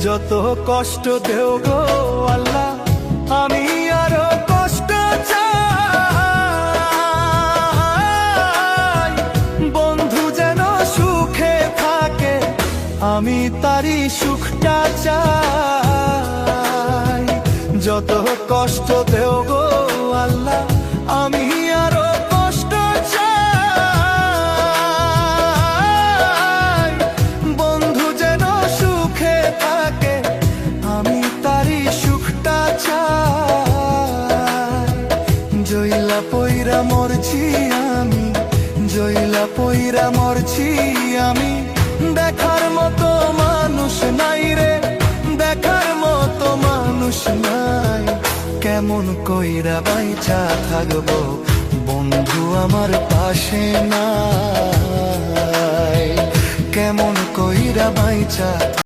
যত কষ্ট দেও গো আল্লাহ, আমি আরো কষ্ট চাই। বন্ধু যেন সুখে থাকে, আমি তারই সুখটা চাই। যত কষ্ট দেও গো আল্লাহ, আমি আরো কষ্ট চাই। বন্ধু যেন সুখে থাকে, আমি তারই সুখটা চাই। জইলা পইরা মরছি আমি, জইলা পইরা মরছি আমি, দেখার মতো মানুষ নাই রে, দেখার মতো মানুষ নাই। কেমন কইরা বাইচা থাকবো বন্ধু আমার পাশে নাই, কেমন কইরা বাইচা